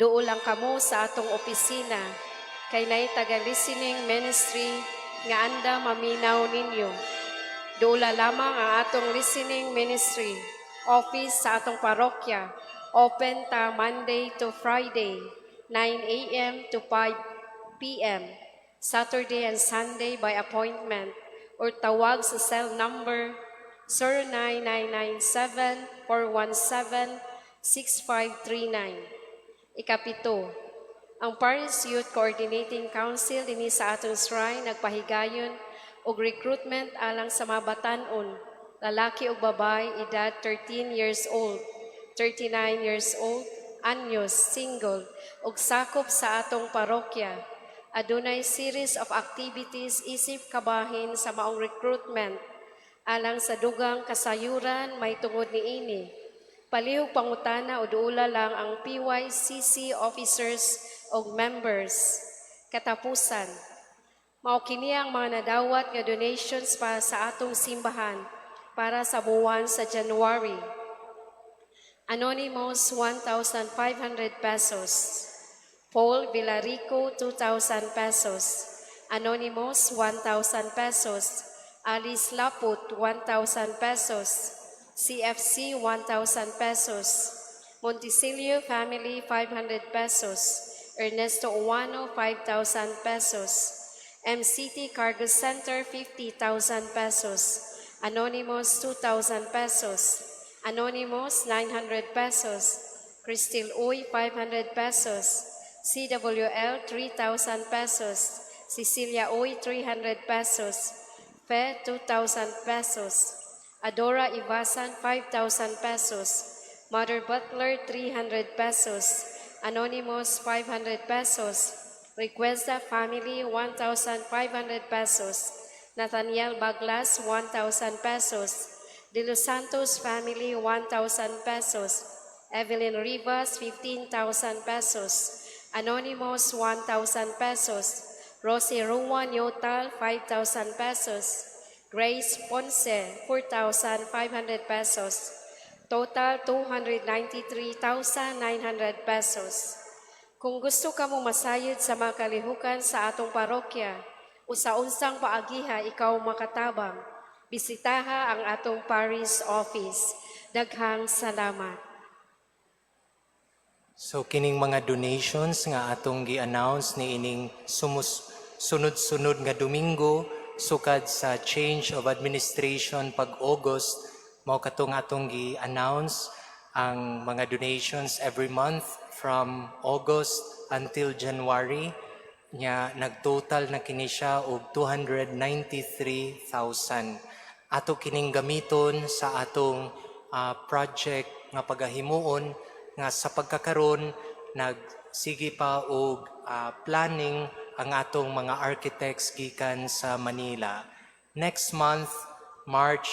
F: duol lang kamo sa atong opisina, kay nay taga-listening ministry nga anda maminaw ninyo. Duula lamang ang atong listening ministry office sa atong parokya, open ta Monday to Friday, 9 a.m. to 5 p.m., Saturday and Sunday by appointment, or tawag sa cell number 09997-417-6539. Ikapito, ang Paris Youth Coordinating Council dinhi sa atong shrine nagpahigayon og recruitment alang sa mga batan-on, lalaki o babae, edad 13 years old, 39 years old, anyos, single, ug sakop sa atong parokya. Adunay series of activities isip kabahin sa maong recruitment. Alang sa dugang kasayuran, may tungod niini. Palihog pangutana o duula lang ang PYCC officers o members. Katapusan, mao kini ang mga nadawat nga donations para sa atong simbahan para sa buwan sa January. Anonymous, 1,500 pesos. Paul Villarico, 2,000 pesos. Anonymous, 1,000 pesos. Alice Laput, 1,000 pesos. CFC, 1,000 pesos. Monticelio Family, 500 pesos. Ernesto Uwano, 5,000 pesos. MCT Cargo Center, 50,000 pesos. Anonymous, 2,000 pesos. Anonymous, 900 pesos. Crystal Uy, 500 pesos. CWL, 3,000 pesos. Cecilia Uy, 300 pesos. Fe, 2,000 pesos. Adora Ivasan, 5,000 pesos. Mother Butler, 300 pesos. Anonymous, 500 pesos. Requesta Family, 1,500 pesos. Nathaniel Baglas, 1,000 pesos. De Los Santos Family, 1,000 pesos. Evelyn Rivas, 15,000 pesos. Anonymous, 1,000 pesos. Rosie Ruan Yotal, 5,000 pesos. Grace Ponce, 4,500 pesos. Total, 293,900 pesos. Kung gusto ka mo masayod sa mga kalihukan sa atong parokya, o sa unsang paagiha ikaw makatabang, bisitaha ang atong parish office. Daghang salamat.
B: So kining mga donations nga atong gi-announce ni ining sunod-sunod nga Domingo sukad sa change of administration pag August, mao katong atong gi-announce ang mga donations every month from August until January. Nya nagtotal na kini siya og 293,000. Ato kining gamiton sa atong project nga pagahimuon nga sa pagkakaron nagsige pa og planning ang atong mga architects gikan sa Manila. Next month, March,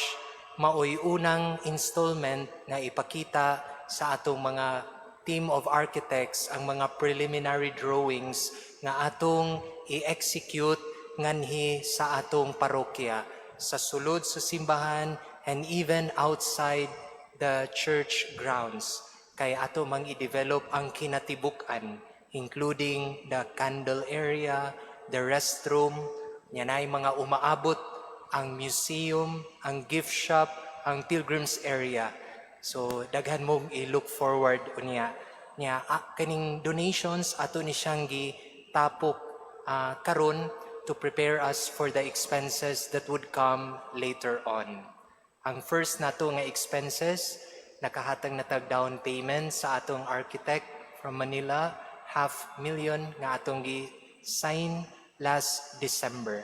B: maoy unang installment nga ipakita sa atong mga team of architects ang mga preliminary drawings nga atong i-execute nganhi sa atong parokya, sa sulod sa simbahan and even outside the church grounds. Kay ato mang i-develop ang kinatibuk-an, including the candle area, the restroom, yanay mga umaabot, ang museum, ang gift shop, ang pilgrims area. So daghan mong i-look forward unya. Nya kaning donations ato ni siyang gitapok karon to prepare us for the expenses that would come later on. Ang first nato nga expenses, nakahatag na tag down payment sa atong architect from Manila, 500,000 nga atong gi-sign last December.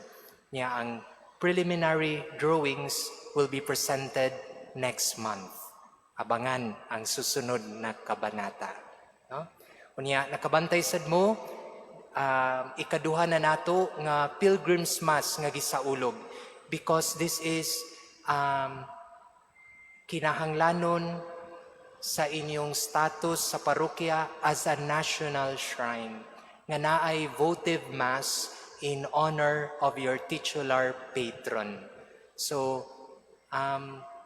B: Nya ang preliminary drawings will be presented next month. Abangan ang susunod na kabanata. No? Unya nakabantay sad mo, ikaduha na nato nga Pilgrim's Mass nga gisaulog, because this is kinahanglanon sa inyong status sa parokya as a national shrine nga naay votive mass in honor of your titular patron. So,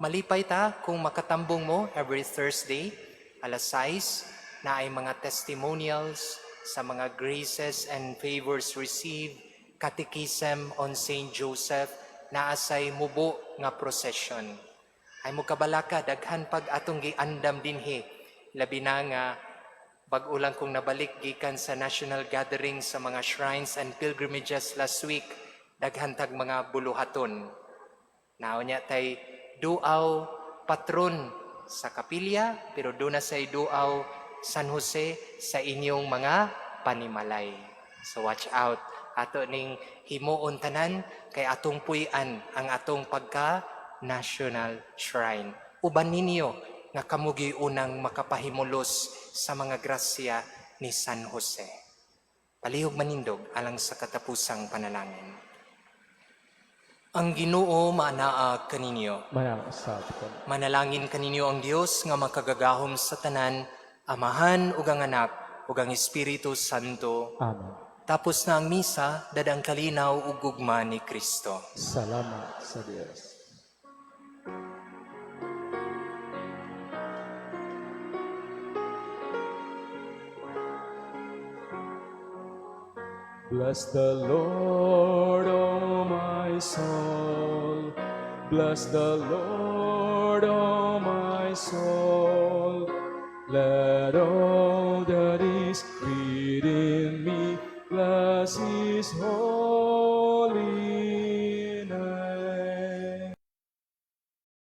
B: malipay ta kung makatambong mo every Thursday, alas 6, na ay mga testimonials sa mga graces and favors received, catechism on Saint Joseph, na asay mubo nga procession. Ay mo kabalaka, daghan pag atong giandam dinhi, labi na nga bag-ulang kong nabalik gikan sa national gathering sa mga shrines and pilgrimages last week, daghan tag mga buluhaton. Naonya tay duaw patron sa kapilya, pero doon na say duaw San Jose sa inyong mga panimalay. So watch out. Ato ning himuon tanan kay atong puy-an ang atong pagka-national shrine. Uban ninyo nga kamugi unang makapahimulos sa mga grasya ni San Jose. Palihog manindog alang sa katapusang panalangin. Ang Ginoo maanaa kaninyo.
C: Mayasab ka.
B: Manalangin kaninyo ang Dios nga makagagahom sa tanan, Amahan ug ang Anak ug ang Espiritu Santo.
C: Amen.
B: Tapos na ang misa, dadang kalinaw ug gugma ni Kristo.
C: Salamat sa Diyos. Bless the Lord, O my soul. Bless the Lord, O my soul. Let all that is within me bless His holy